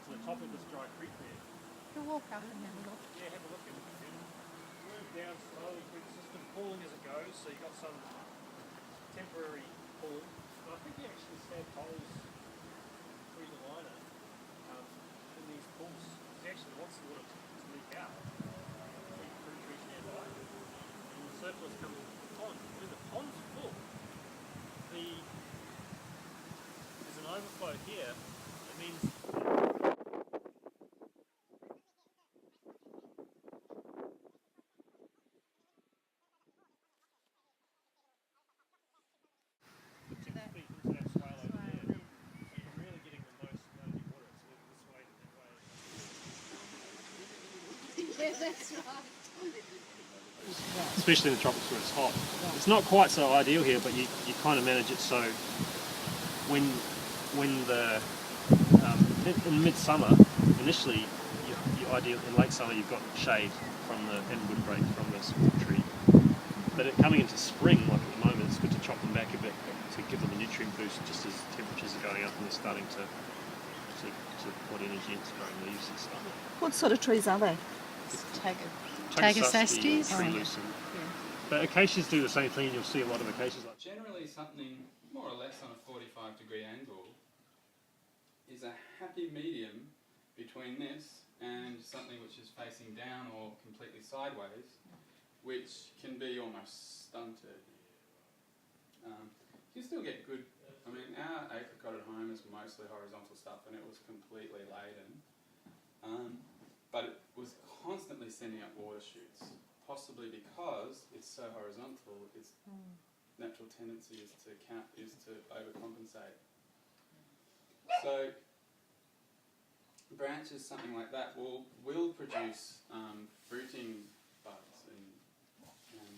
to the top of this dry creek there. You'll walk up and have a look. Yeah, have a look and move down slowly through the system, pulling as it goes, so you've got some temporary pulling. And I think you actually stab holes through the liner in these pulls. He actually wants the water to leak out. Through tree stand by. And the surplus comes into the pond. When the pond's full, there's an overflow here. It means feet into that swale over there. So you're really getting the most out of your water. It's moving this way and that way. Yeah, that's right. Especially in the tropics where it's hot. It's not quite so ideal here, but you kind of manage it so when the in midsummer, initially you ideal in late summer you've got shade from the and windbreak from the support tree. But coming into spring, like at the moment, it's good to chop them back a bit to give them a nutrient boost just as temperatures are going up and they're starting to put energy into growing leaves and stuff. What sort of trees are they? Tagasastes? Tree lucerne. But acacias do the same thing. You'll see a lot of acacias like Generally something more or less on a 45-degree angle is a happy medium between this and something which is facing down or completely sideways, which can be almost stunted. You still get good, I mean our apricot at home is mostly horizontal stuff and it was completely laden, but it was constantly sending up water shoots, possibly because it's so horizontal, its natural tendency is to overcompensate. So branches, something like that, will produce fruiting buds, and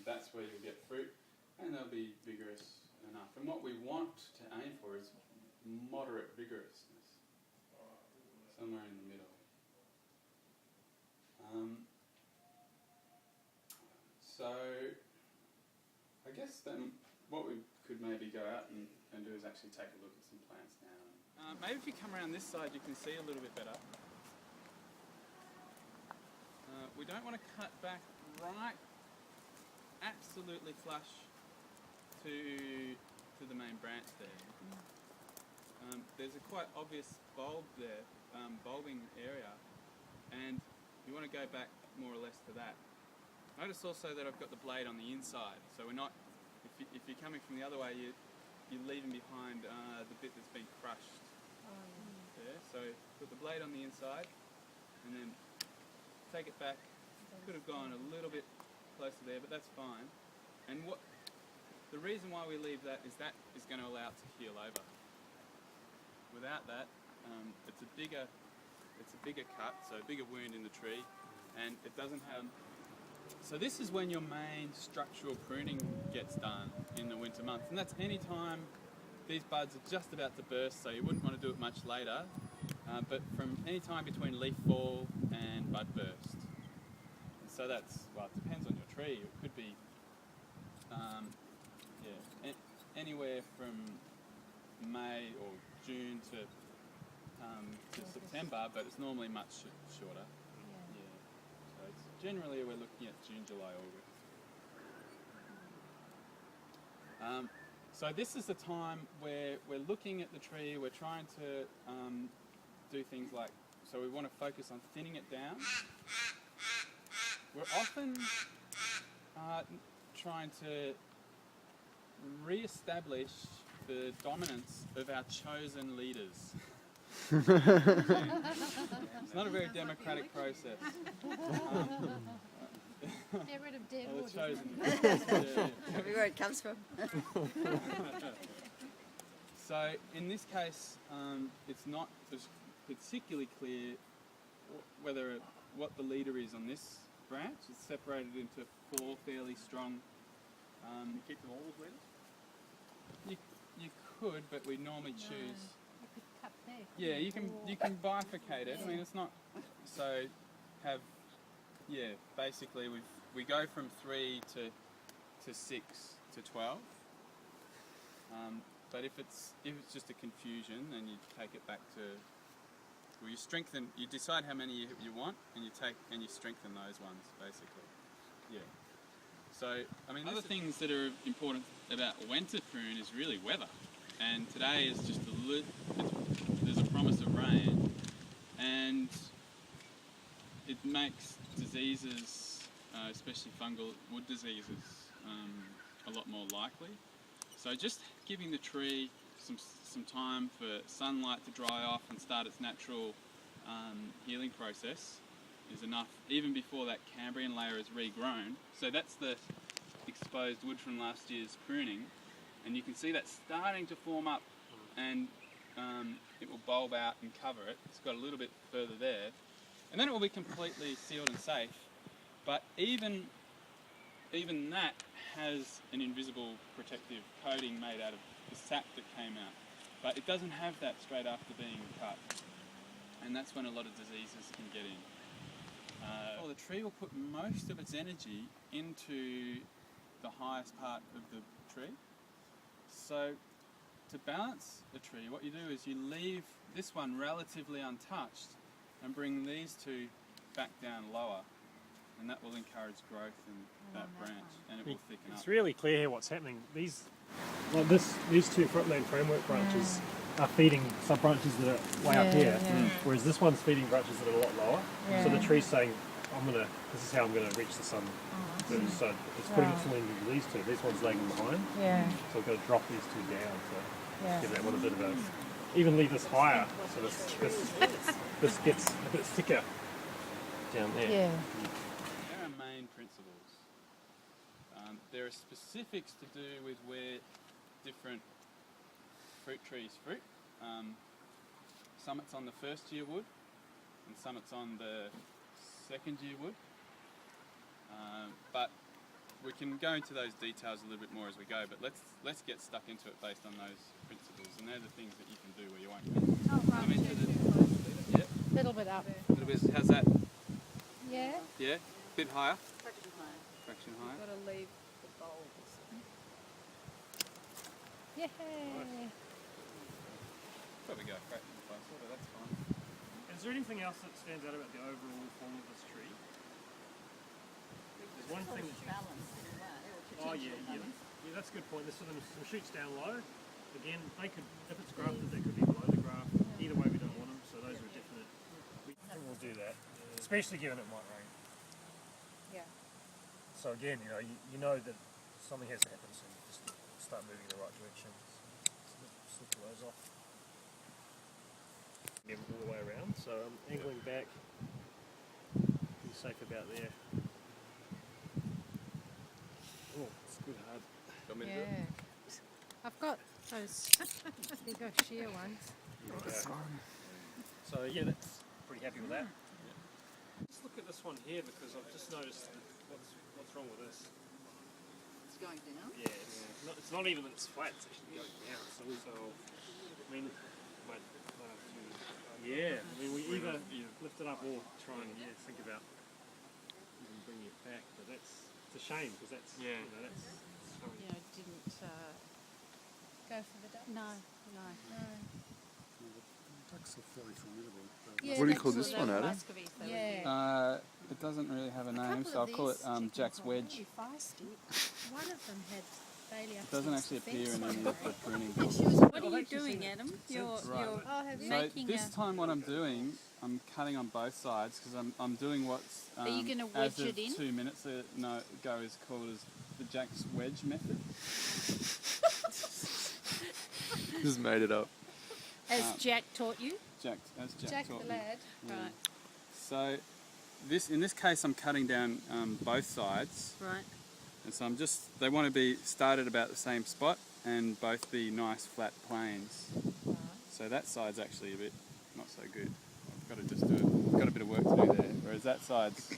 that's where you'll get fruit, and they'll be vigorous enough. And what we want to aim for is moderate vigorousness, somewhere in the middle. So I guess then what we could maybe go out and do is actually take a look at some plants now. Maybe if you come around this side you can see a little bit better. We don't want to cut back right absolutely flush to the main branch there. There's a quite obvious bulb there, bulbing area, and you want to go back more or less to that. Notice also that I've got the blade on the inside, so we're not, if you're coming from the other way, you're leaving behind the bit that's been crushed there. So put the blade on the inside and then take it back. Could have gone a little bit closer there, but that's fine. And the reason why we leave that is going to allow it to heal over. Without that, it's a bigger cut, so a bigger wound in the tree, and it doesn't have. So this is when your main structural pruning gets done in the winter months, and that's any time these buds are just about to burst, so you wouldn't want to do it much later, but from any time between leaf fall and bud burst. And so that's, well, it depends on your tree. It could be anywhere from May or June to September, but it's normally much shorter. So it's generally we're looking at June, July, August. So this is the time where we're looking at the tree, we're trying to do things like, so we want to focus on thinning it down. We're often trying to re-establish the dominance of our chosen leaders. It's not a very democratic process. Get rid of dead wood. Everywhere it comes from. So in this case, it's not particularly clear what the leader is on this branch. It's separated into 4 fairly strong. you keep them all as leaders? You could, but we normally choose. You could cut there. Yeah, you can bifurcate it. I mean, it's not so basically we go from 3 to 6 to 12. But if it's just a confusion, then you take it back to Well, you decide how many you want, and you strengthen those ones basically. Yeah. So, I mean, other things that are important about winter prune is really weather. And today is just there's a promise of rain, and it makes diseases, especially fungal wood diseases, a lot more likely. So just giving the tree some time for sunlight to dry off and start its natural healing process is enough, even before that Cambrian layer is regrown. So that's the exposed wood from last year's pruning, and you can see that starting to form up, and it will bulb out and cover it. It's got a little bit further there, and then it will be completely sealed and safe. But even that has an invisible protective coating made out of the sap that came out, but it doesn't have that straight after being cut, and that's when a lot of diseases can get in. The tree will put most of its energy into the highest part of the tree. So to balance a tree, what you do is you leave this one relatively untouched and bring these two back down lower, and that will encourage growth in that branch, and it will thicken up. It's really clear here what's happening. These two main framework branches are feeding sub branches that are way up here, whereas this one's feeding branches that are a lot lower. So the tree's saying, this is how I'm gonna reach the sun. So it's putting its full into these two. This one's lagging behind. So we've got to drop these two down to give that one a bit of a. Even leave this higher, so this gets a bit thicker down there. Yeah. There are main principles. There are specifics to do with where different fruit trees fruit. Some it's on the first year wood, and some it's on the second year wood. But we can go into those details a little bit more as we go. But let's get stuck into it based on those principles, and they're the things that you can do where you won't. Oh, right. Yep. Little bit up. A little bit. How's that? Yeah. Yeah. Bit higher. Fraction higher. Fraction higher. Got to leave the bulbs. Yeah. Probably go fraction closer, but that's fine. Is there anything else that stands out about the overall form of this tree? There's one thing that you... Balance in a way, or Oh potential yeah, balance. that's a good point. There's some shoots down low. Again, they could, if it's grafted, they could be below the graft. Either way, we don't want them, so those are definite. We think we'll do that, especially given it might rain. Yeah. So again, you know that something has to happen, so you just start moving in the right direction. Slip those off. Get all the way around. So I'm angling back. Be safe about there. Oh, it's good hard. Got me to do it? Yeah. I've got those big sheer ones. So yeah, that's pretty happy with that. Let's look at this one here because I've just noticed what's wrong with this. It's going down. Yeah, it's not even that it's flat, it's actually going down. So I mean, we either lift it up or try and think about even bringing it back. But it's a shame because that's that's. Yeah, I didn't go for the ducks. No. Ducks are fairly formidable. Yeah, What do you that's call this one, Adam? Yeah. It doesn't really have a A name, couple so I'll of call it these chickens Jack's are Wedge. really feisty. One of them had Bailey up It doesn't against actually the appear in fence any one of the day. pruning And books. she was What really are you doing, Adam? You're Oh, have you? So making this a... time what I'm doing, I'm cutting on both sides because I'm doing what's Are you gonna as wedge of it in? 2 minutes ago is called as the Jack's Wedge method. Just made it up. As Jack taught you? Jack Jack taught the me. lad. Yeah. Right. So in this case I'm cutting down both sides, Right. and so they want to be started about the same spot and both be nice flat planes. So that side's actually a bit not so good. I've got to just got a bit of work to do there. Whereas that side's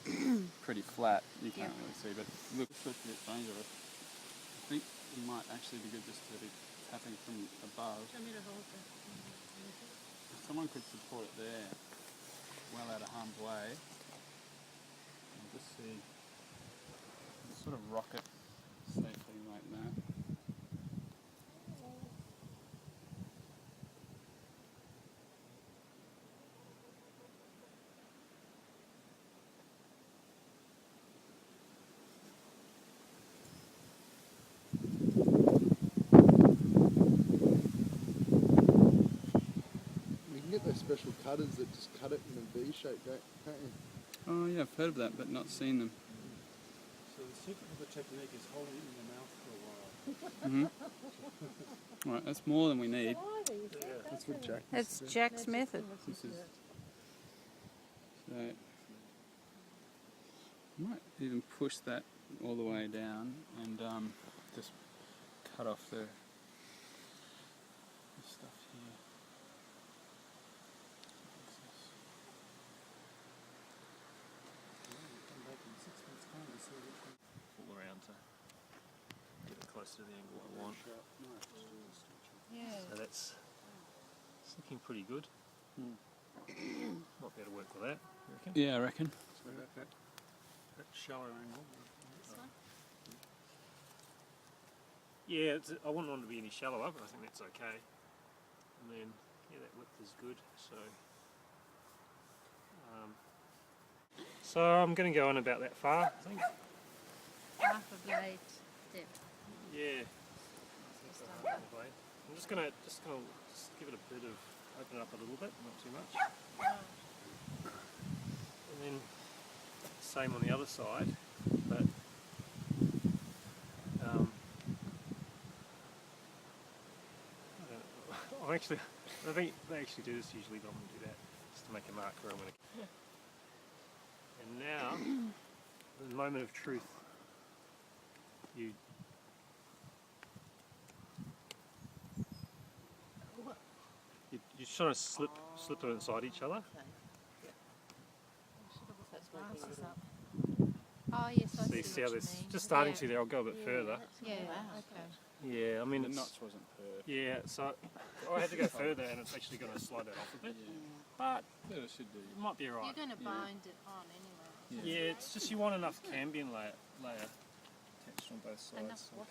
pretty flat, you can't really see. But look, it's a bit dangerous. I think it might actually be good just to be tapping from above. Someone could support it there, well out of harm's way. And just see, sort of rock it safely like that. special cutters that just cut it in a V shape, can't you? Oh yeah, I've heard of that, but not seen them. So the secret of the technique is holding it in your mouth for a while. Right, that's more than we need. That's what Jack That's Jack's method. This is so. I might even push that all the way down and just cut off the stuff here. Come back in 6 months' time to see which one. Pull around to get it close to the angle I want. Sharp knife to do the stitching. Yeah. So it's looking pretty good. Might be able to work with that, you reckon? Yeah, I reckon. So that shallow angle. Yeah, I wouldn't want it to be any shallower, but I think that's okay. And then, yeah, that width is good, so I'm going to go in about that far, I think. Half a blade depth. Yeah. I'm just going to give it a bit of, open it up a little bit, not too much. And then, same on the other side, but I think they actually do this usually, but I'm going to do that just to make a mark where I'm going to. And now, the moment of truth. You sort of slip them inside each other. Oh yes, I So you see how what you this mean. just starting to there. I'll go a bit further. Yeah. Okay. Yeah, I mean The it's, notch wasn't perfect. yeah. So I had to go further, and it's actually going to slide that off a bit. But Yeah, it should do. it might be alright. You're going to bind it on anyway. Yeah, it's just you want enough cambium layer attached on both sides. Enough So what?